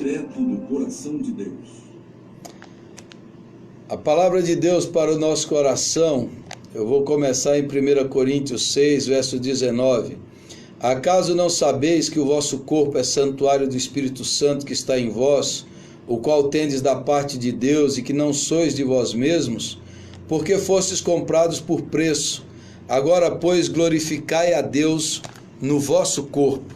secreto do coração de Deus. A palavra de Deus para o nosso coração, eu vou começar em 1 Coríntios 6, verso 19. Acaso não sabeis que o vosso corpo é santuário do Espírito Santo que está em vós, o qual tendes da parte de Deus e que não sois de vós mesmos? Porque fostes comprados por preço. Agora, pois, glorificai a Deus no vosso corpo.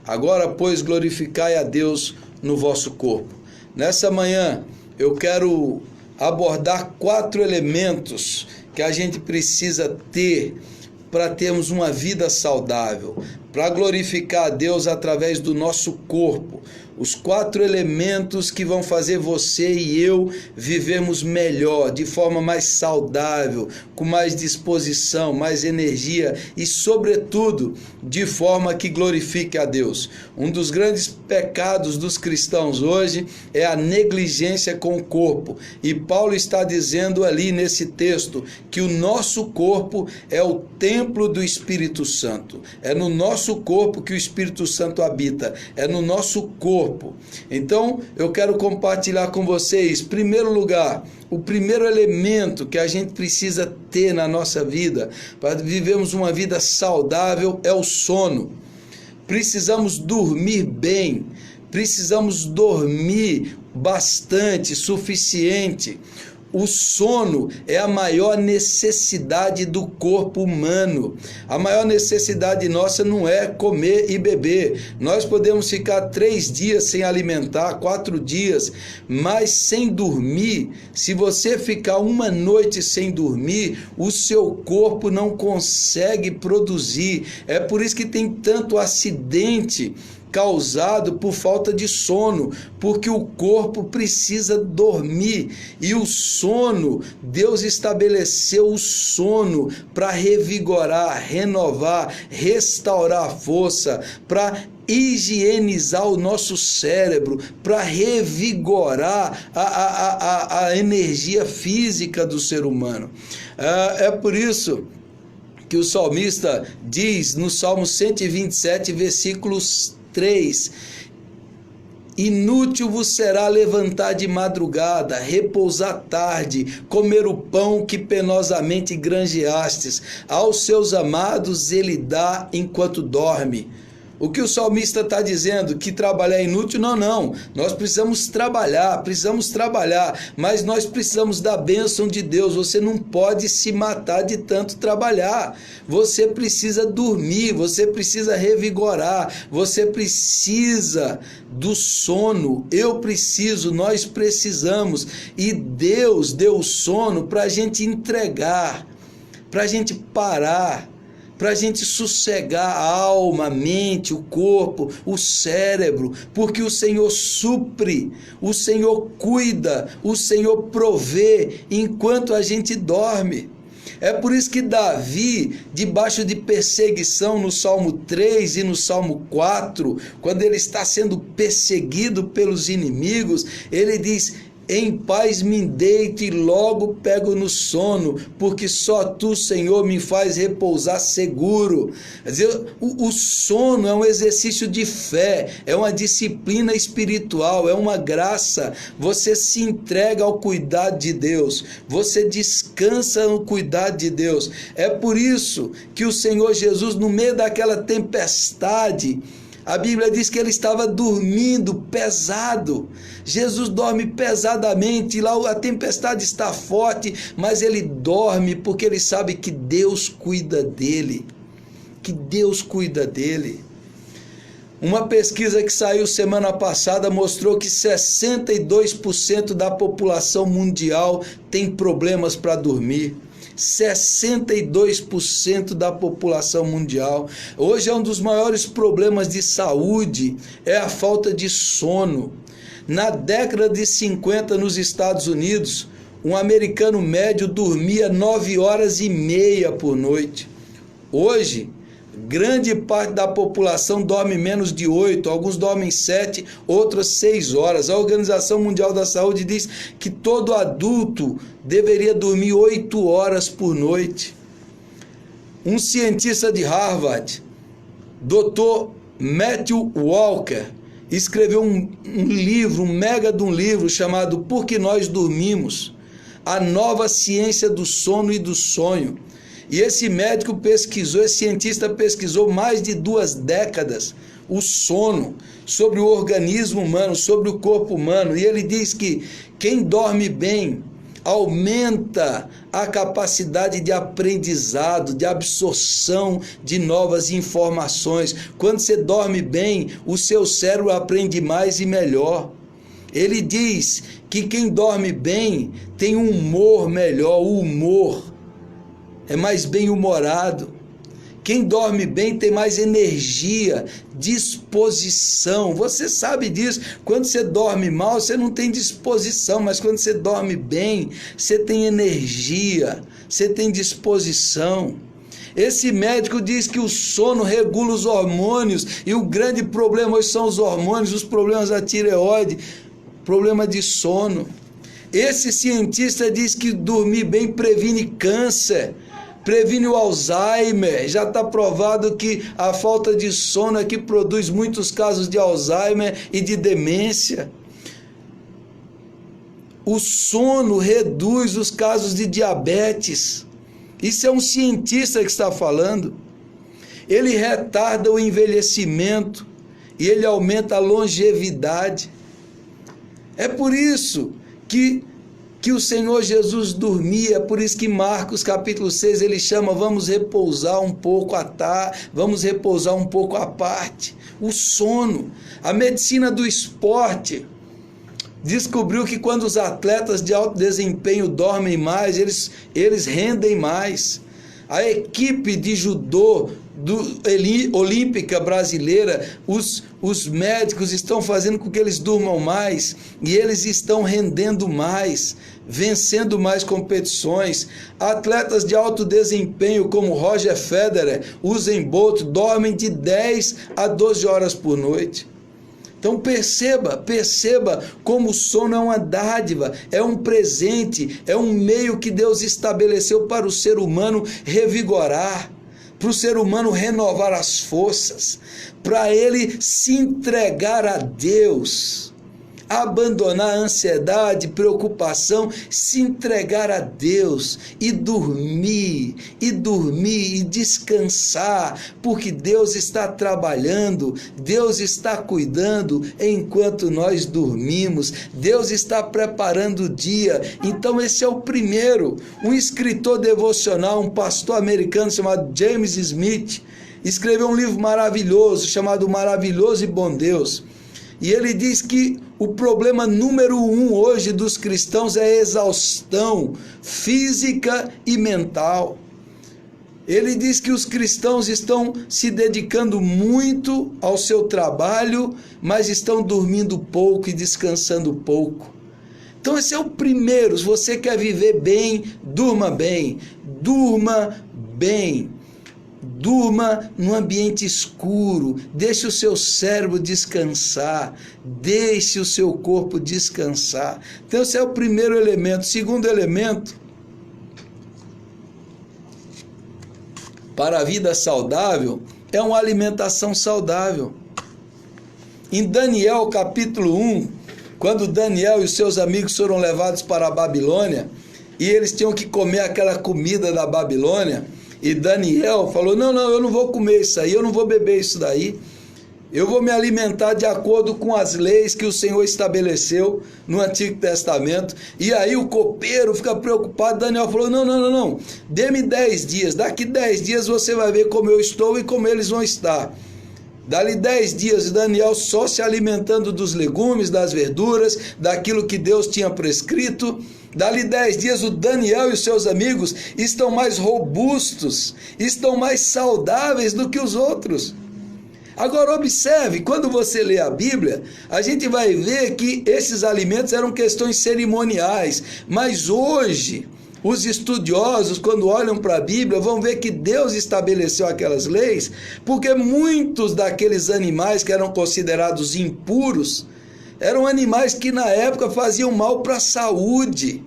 Agora, pois, glorificai a Deus no vosso corpo. Nessa manhã, eu quero abordar 4 elementos que a gente precisa ter para termos uma vida saudável, para glorificar a Deus através do nosso corpo. Os 4 elementos que vão fazer você e eu vivermos melhor, de forma mais saudável, com mais disposição, mais energia e, sobretudo, de forma que glorifique a Deus. Um dos grandes pecados dos cristãos hoje é a negligência com o corpo. E Paulo está dizendo ali nesse texto que o nosso corpo é o templo do Espírito Santo. É no nosso corpo que o Espírito Santo habita. É no nosso corpo. Então, eu quero compartilhar com vocês, em primeiro lugar, o primeiro elemento que a gente precisa ter na nossa vida para vivermos uma vida saudável é o sono. Precisamos dormir bem, precisamos dormir bastante, suficiente. O sono é a maior necessidade do corpo humano. A maior necessidade nossa não é comer e beber. Nós podemos ficar 3 dias sem alimentar, 4 dias, mas sem dormir. Se você ficar uma noite sem dormir, o seu corpo não consegue produzir. É por isso que tem tanto acidente causado por falta de sono, porque o corpo precisa dormir. E o sono, Deus estabeleceu o sono para revigorar, renovar, restaurar a força, para higienizar o nosso cérebro, para revigorar a energia física do ser humano. É por isso que o salmista diz no Salmo 127, versículos 3: inútil vos será levantar de madrugada, repousar tarde, comer o pão que penosamente granjeastes. Aos seus amados ele dá enquanto dorme. O que o salmista está dizendo? Que trabalhar é inútil? Não. Nós precisamos trabalhar, mas nós precisamos da bênção de Deus. Você não pode se matar de tanto trabalhar. Você precisa dormir, você precisa revigorar, você precisa do sono. Eu preciso, nós precisamos. E Deus deu o sono para a gente entregar, para a gente parar, para a gente sossegar a alma, a mente, o corpo, o cérebro, porque o Senhor supre, o Senhor cuida, o Senhor provê enquanto a gente dorme. É por isso que Davi, debaixo de perseguição no Salmo 3 e no Salmo 4, quando ele está sendo perseguido pelos inimigos, ele diz: em paz me deito e logo pego no sono, porque só tu, Senhor, me faz repousar seguro. Quer dizer, o sono é um exercício de fé, é uma disciplina espiritual, é uma graça. Você se entrega ao cuidado de Deus, você descansa no cuidado de Deus. É por isso que o Senhor Jesus, no meio daquela tempestade, a Bíblia diz que ele estava dormindo pesado. Jesus dorme pesadamente, lá a tempestade está forte, mas ele dorme porque ele sabe que Deus cuida dele. Que Deus cuida dele. Uma pesquisa que saiu semana passada mostrou que 62% da população mundial tem problemas para dormir. 62% da população mundial. Hoje é um dos maiores problemas de saúde, é a falta de sono. Na década de 50 nos Estados Unidos, um americano médio dormia 9 horas e meia por noite. Hoje, grande parte da população dorme menos de 8, alguns dormem 7, outras 6 horas. A Organização Mundial da Saúde diz que todo adulto deveria dormir 8 horas por noite. Um cientista de Harvard, Dr. Matthew Walker, escreveu um livro, um mega de um livro chamado Por que Nós Dormimos? A Nova Ciência do Sono e do Sonho. E esse médico pesquisou, esse cientista pesquisou mais de 2 décadas o sono, sobre o organismo humano, sobre o corpo humano. E ele diz que quem dorme bem aumenta a capacidade de aprendizado, de absorção de novas informações. Quando você dorme bem, o seu cérebro aprende mais e melhor. Ele diz que quem dorme bem tem um humor melhor, o humor é mais bem-humorado. Quem dorme bem tem mais energia, disposição. Você sabe disso. Quando você dorme mal, você não tem disposição, mas quando você dorme bem, você tem energia, você tem disposição. Esse médico diz que o sono regula os hormônios, e o grande problema hoje são os hormônios, os problemas da tireoide, problema de sono. Esse cientista diz que dormir bem previne câncer, previne o Alzheimer. Já está provado que a falta de sono é que produz muitos casos de Alzheimer e de demência. O sono reduz os casos de diabetes. Isso é um cientista que está falando. Ele retarda o envelhecimento e ele aumenta a longevidade. É por isso que o Senhor Jesus dormia, é por isso que Marcos capítulo 6 ele chama, vamos repousar um pouco à tarde, vamos repousar um pouco à parte. O sono, a medicina do esporte descobriu que quando os atletas de alto desempenho dormem mais, eles rendem mais. A equipe de judô olímpica brasileira, os médicos estão fazendo com que eles durmam mais e eles estão rendendo mais, vencendo mais competições. Atletas de alto desempenho como Roger Federer, Usain Bolt, dormem de 10 a 12 horas por noite. Então perceba como o sono é uma dádiva, é um presente, é um meio que Deus estabeleceu para o ser humano revigorar, para o ser humano renovar as forças, para ele se entregar a Deus, abandonar a ansiedade, preocupação, se entregar a Deus e dormir e descansar, porque Deus está trabalhando, Deus está cuidando enquanto nós dormimos, Deus está preparando o dia. Então esse é o primeiro. Um escritor devocional, um pastor americano chamado James Smith, escreveu um livro maravilhoso chamado Maravilhoso e Bom Deus. E ele diz que o problema número 1 hoje dos cristãos é a exaustão física e mental. Ele diz que os cristãos estão se dedicando muito ao seu trabalho, mas estão dormindo pouco e descansando pouco. Então esse é o primeiro. Se você quer viver bem, durma bem. Durma bem. Durma num ambiente escuro, deixe o seu cérebro descansar, deixe o seu corpo descansar. Então esse é o primeiro elemento. Segundo elemento, para a vida saudável, é uma alimentação saudável. Em Daniel capítulo 1, quando Daniel e os seus amigos foram levados para a Babilônia, e eles tinham que comer aquela comida da Babilônia, e Daniel falou, não, eu não vou comer isso aí, eu não vou beber isso daí, eu vou me alimentar de acordo com as leis que o Senhor estabeleceu no Antigo Testamento. E aí o copeiro fica preocupado. Daniel falou, não, dê-me 10 dias, daqui 10 dias você vai ver como eu estou e como eles vão estar. Dali 10 dias, Daniel só se alimentando dos legumes, das verduras, daquilo que Deus tinha prescrito. Dali 10 dias, o Daniel e os seus amigos estão mais robustos, estão mais saudáveis do que os outros. Agora observe, quando você lê a Bíblia, a gente vai ver que esses alimentos eram questões cerimoniais, mas hoje os estudiosos, quando olham para a Bíblia, vão ver que Deus estabeleceu aquelas leis, porque muitos daqueles animais que eram considerados impuros, eram animais que na época faziam mal para a saúde.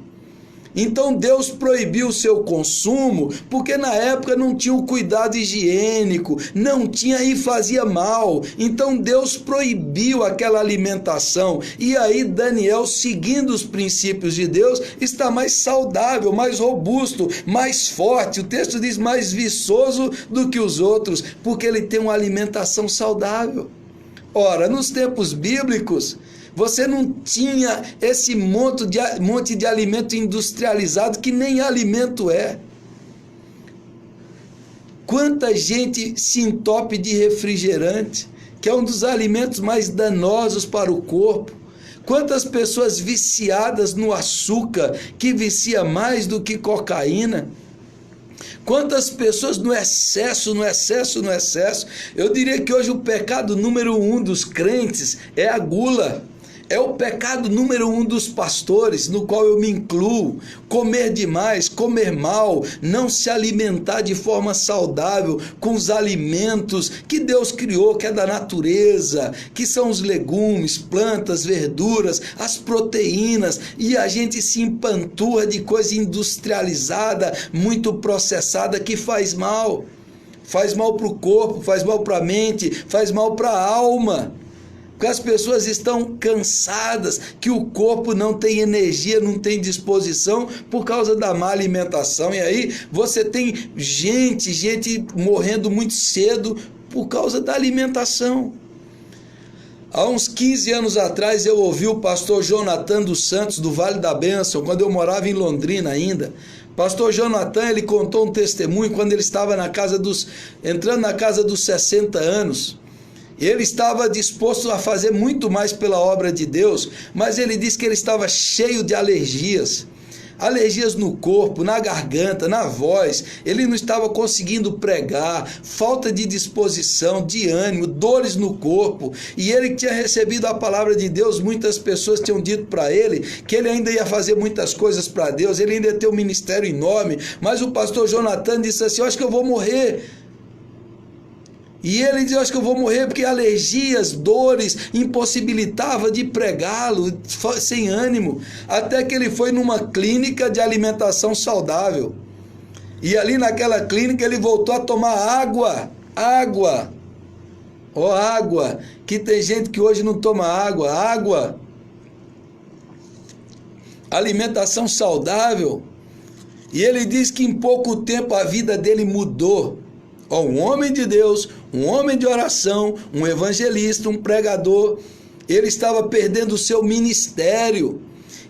Então Deus proibiu o seu consumo, porque na época não tinha o cuidado higiênico, não tinha e fazia mal. Então Deus proibiu aquela alimentação. E aí Daniel, seguindo os princípios de Deus, está mais saudável, mais robusto, mais forte. O texto diz mais viçoso do que os outros, porque ele tem uma alimentação saudável. Ora, nos tempos bíblicos, você não tinha esse monte de alimento industrializado que nem alimento é. Quanta gente se entope de refrigerante, que é um dos alimentos mais danosos para o corpo. Quantas pessoas viciadas no açúcar, que vicia mais do que cocaína. Quantas pessoas no excesso. Eu diria que hoje o pecado número 1 dos crentes é a gula. É o pecado número 1 dos pastores, no qual eu me incluo. Comer demais, comer mal, não se alimentar de forma saudável com os alimentos que Deus criou, que é da natureza, que são os legumes, plantas, verduras, as proteínas, e a gente se empanturra de coisa industrializada, muito processada, que faz mal. Faz mal para o corpo, faz mal para a mente, faz mal para a alma. Porque as pessoas estão cansadas, que o corpo não tem energia, não tem disposição por causa da má alimentação. E aí você tem gente morrendo muito cedo por causa da alimentação. Há uns 15 anos atrás eu ouvi o pastor Jonathan dos Santos, do Vale da Bênção, quando eu morava em Londrina ainda. Pastor Jonathan, ele contou um testemunho quando ele estava entrando na casa dos 60 anos. Ele estava disposto a fazer muito mais pela obra de Deus, mas ele disse que ele estava cheio de alergias. Alergias no corpo, na garganta, na voz. Ele não estava conseguindo pregar, falta de disposição, de ânimo, dores no corpo. E ele tinha recebido a palavra de Deus, muitas pessoas tinham dito para ele que ele ainda ia fazer muitas coisas para Deus, ele ainda ia ter um ministério enorme. Mas o pastor Jonathan disse assim: eu acho que eu vou morrer. E ele diz: eu acho que eu vou morrer porque alergias, dores, impossibilitava de pregá-lo, sem ânimo. Até que ele foi numa clínica de alimentação saudável. E ali naquela clínica ele voltou a tomar água. Água. Água. Que tem gente que hoje não toma água. Água. Alimentação saudável. E ele diz que em pouco tempo a vida dele mudou. Um homem de Deus, um homem de oração, um evangelista, um pregador, ele estava perdendo o seu ministério,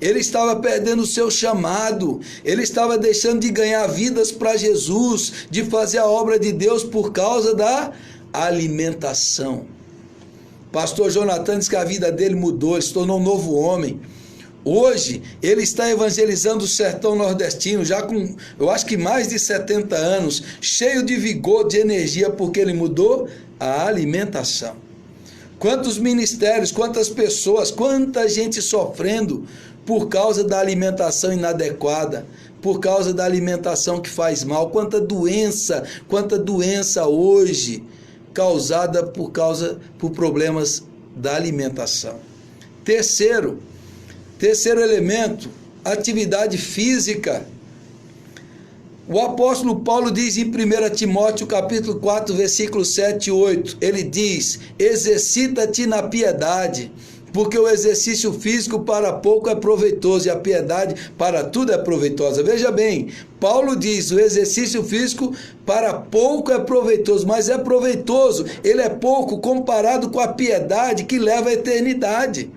ele estava perdendo o seu chamado, ele estava deixando de ganhar vidas para Jesus, de fazer a obra de Deus por causa da alimentação. Pastor Jonathan diz que a vida dele mudou, ele se tornou um novo homem. Hoje, ele está evangelizando o sertão nordestino, já com, eu acho que mais de 70 anos, cheio de vigor, de energia, porque ele mudou a alimentação. Quantos ministérios, quantas pessoas, quanta gente sofrendo por causa da alimentação inadequada, por causa da alimentação que faz mal, quanta doença hoje causada por problemas da alimentação. Terceiro elemento, atividade física. O apóstolo Paulo diz em 1 Timóteo capítulo 4, versículos 7 e 8, ele diz: exercita-te na piedade, porque o exercício físico para pouco é proveitoso e a piedade para tudo é proveitosa. Veja bem, Paulo diz: o exercício físico para pouco é proveitoso, mas é proveitoso, ele é pouco comparado com a piedade que leva à eternidade.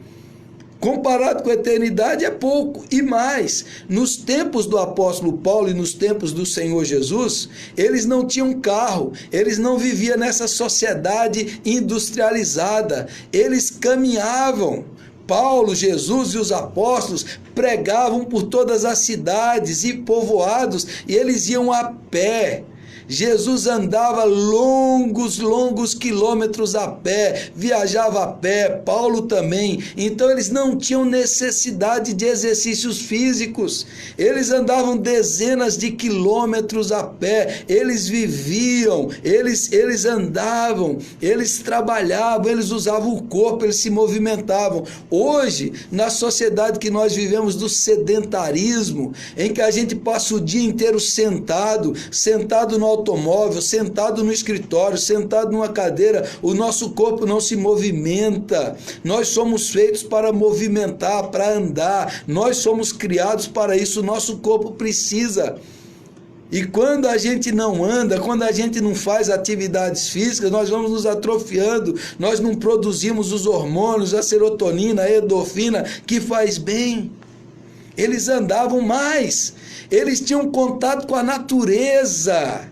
Comparado com a eternidade é pouco. E mais, nos tempos do apóstolo Paulo e nos tempos do Senhor Jesus, eles não tinham carro, eles não viviam nessa sociedade industrializada, eles caminhavam. Paulo, Jesus e os apóstolos pregavam por todas as cidades e povoados, e eles iam a pé. Jesus andava longos quilômetros a pé, viajava a pé, Paulo também. Então eles não tinham necessidade de exercícios físicos. Eles andavam dezenas de quilômetros a pé, eles viviam, eles andavam, eles trabalhavam, eles usavam o corpo, eles se movimentavam. Hoje, na sociedade que nós vivemos do sedentarismo, em que a gente passa o dia inteiro sentado no automóvel, sentado no escritório, sentado numa cadeira, o nosso corpo não se movimenta. Nós somos feitos para movimentar, para andar, nós somos criados para isso, o nosso corpo precisa. E quando a gente não anda, quando a gente não faz atividades físicas, nós vamos nos atrofiando, nós não produzimos os hormônios, a serotonina, a endorfina, que faz bem. Eles andavam mais, eles tinham contato com a natureza.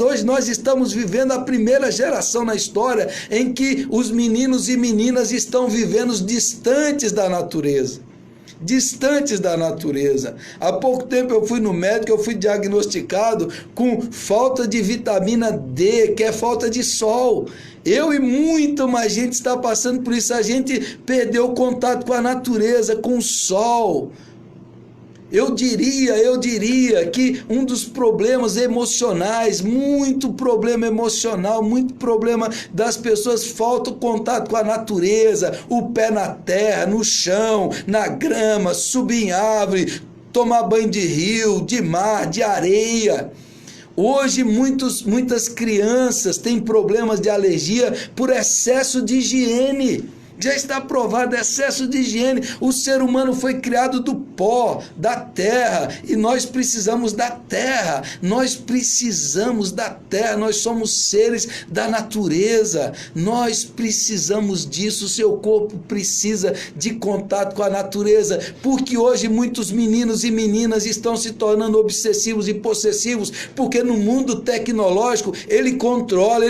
Hoje nós estamos vivendo a primeira geração na história em que os meninos e meninas estão vivendo distantes da natureza. Há pouco tempo eu fui no médico, eu fui diagnosticado com falta de vitamina D, que é falta de sol. Eu e muita mais gente está passando por isso. A gente perdeu o contato com a natureza, com o sol. Eu diria que um dos problemas emocionais, muito problema emocional, muito problema das pessoas, falta o contato com a natureza, o pé na terra, no chão, na grama, subir em árvore, tomar banho de rio, de mar, de areia. Hoje muitas crianças têm problemas de alergia por excesso de higiene. Já está provado, excesso de higiene. O ser humano foi criado do pó, da terra, e nós precisamos da terra. Nós somos seres da natureza. Nós precisamos disso. O seu corpo precisa de contato com a natureza, porque hoje muitos meninos e meninas estão se tornando obsessivos e possessivos, porque no mundo tecnológico ele controla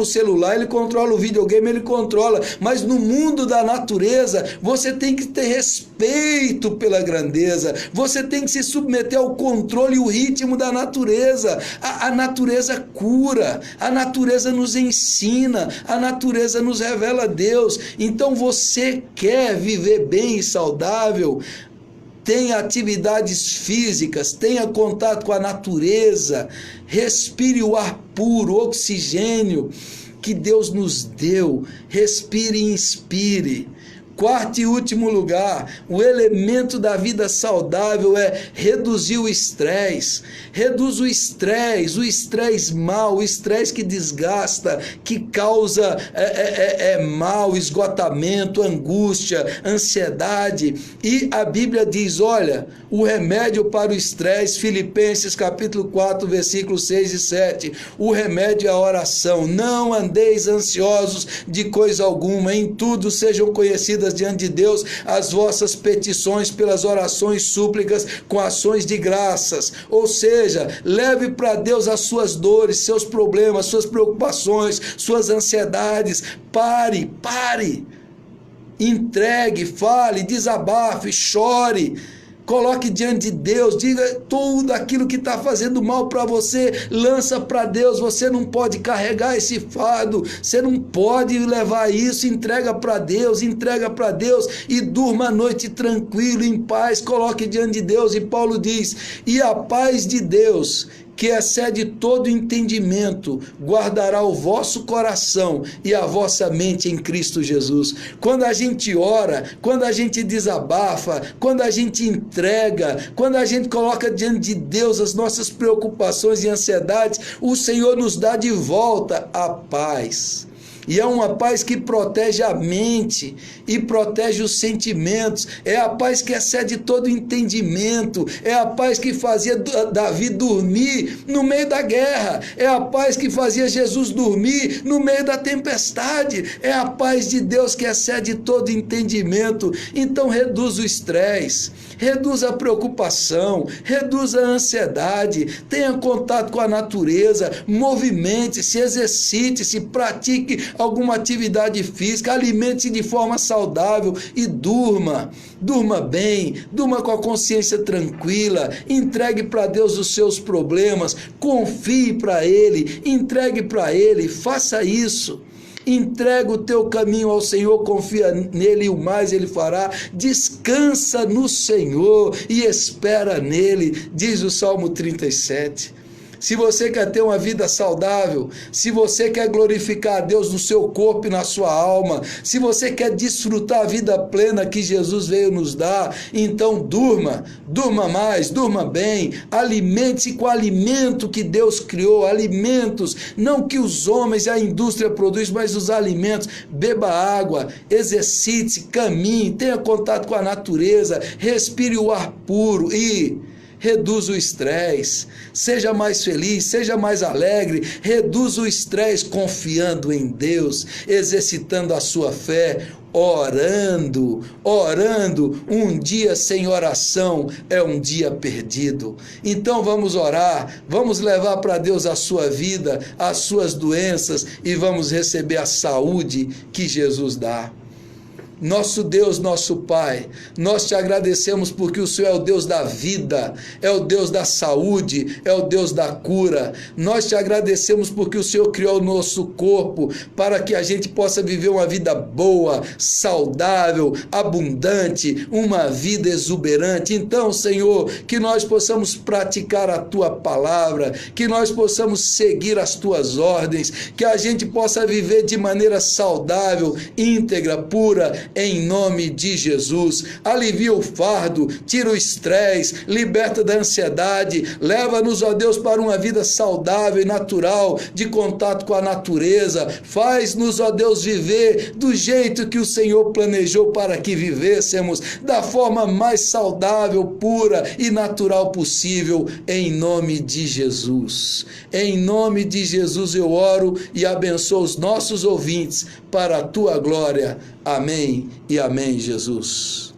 o celular, ele controla o videogame, ele controla, mas no mundo da natureza, você tem que ter respeito pela grandeza, você tem que se submeter ao controle e o ritmo da natureza. A natureza cura, a natureza nos ensina, a natureza nos revela Deus. Então você quer viver bem e saudável? Tenha atividades físicas, tenha contato com a natureza, respire o ar puro, o oxigênio que Deus nos deu, respire e inspire. Quarto e último lugar, o elemento da vida saudável é reduzir o estresse. Reduz o estresse mau, o estresse que desgasta, que causa mal, esgotamento, angústia, ansiedade. E a Bíblia diz, olha, o remédio para o estresse, Filipenses capítulo 4, versículos 6 e 7, o remédio é a oração. Não andeis ansiosos de coisa alguma, em tudo sejam conhecidas diante de Deus as vossas petições pelas orações, súplicas, com ações de graças. Ou seja, leve para Deus as suas dores, seus problemas, suas preocupações, suas ansiedades. Pare, entregue, fale, desabafe, chore. Coloque diante de Deus, diga tudo aquilo que está fazendo mal para você, lança para Deus. Você não pode carregar esse fardo, você não pode levar isso, entrega para Deus e durma a noite tranquilo, em paz, coloque diante de Deus. E Paulo diz, e a paz de Deus, que excede todo entendimento, guardará o vosso coração e a vossa mente em Cristo Jesus. Quando a gente ora, quando a gente desabafa, quando a gente entrega, quando a gente coloca diante de Deus as nossas preocupações e ansiedades, o Senhor nos dá de volta a paz. E é uma paz que protege a mente e protege os sentimentos. É a paz que excede todo entendimento. É a paz que fazia Davi dormir no meio da guerra. É a paz que fazia Jesus dormir no meio da tempestade. É a paz de Deus que excede todo entendimento. Então reduz o estresse, reduza a preocupação, reduza a ansiedade, tenha contato com a natureza, movimente-se, exercite-se, pratique alguma atividade física, alimente-se de forma saudável e durma bem, durma com a consciência tranquila, entregue para Deus os seus problemas, confie para Ele, entregue para Ele, faça isso. Entrega o teu caminho ao Senhor, confia nele e o mais ele fará. Descansa no Senhor e espera nele, diz o Salmo 37. Se você quer ter uma vida saudável, se você quer glorificar a Deus no seu corpo e na sua alma, se você quer desfrutar a vida plena que Jesus veio nos dar, então durma mais, durma bem, alimente-se com o alimento que Deus criou, alimentos, não que os homens e a indústria produzem, mas os alimentos. Beba água, exercite-se, caminhe, tenha contato com a natureza, respire o ar puro e reduz o estresse, seja mais feliz, seja mais alegre, reduz o estresse confiando em Deus, exercitando a sua fé, orando. Um dia sem oração é um dia perdido. Então vamos orar, vamos levar para Deus a sua vida, as suas doenças e vamos receber a saúde que Jesus dá. Nosso Deus, nosso Pai, nós te agradecemos porque o Senhor é o Deus da vida, é o Deus da saúde, é o Deus da cura. Nós te agradecemos porque o Senhor criou o nosso corpo para que a gente possa viver uma vida boa, saudável, abundante, uma vida exuberante. Então, Senhor, que nós possamos praticar a Tua palavra, que nós possamos seguir as Tuas ordens, que a gente possa viver de maneira saudável, íntegra, pura, em nome de Jesus. Alivia o fardo, tira o estresse, liberta da ansiedade, leva-nos, ó Deus, para uma vida saudável e natural, de contato com a natureza. Faz-nos, ó Deus, viver do jeito que o Senhor planejou para que vivêssemos, da forma mais saudável, pura e natural possível, em nome de Jesus. Em nome de Jesus eu oro e abençoo os nossos ouvintes para a Tua glória. Amém e amém, Jesus.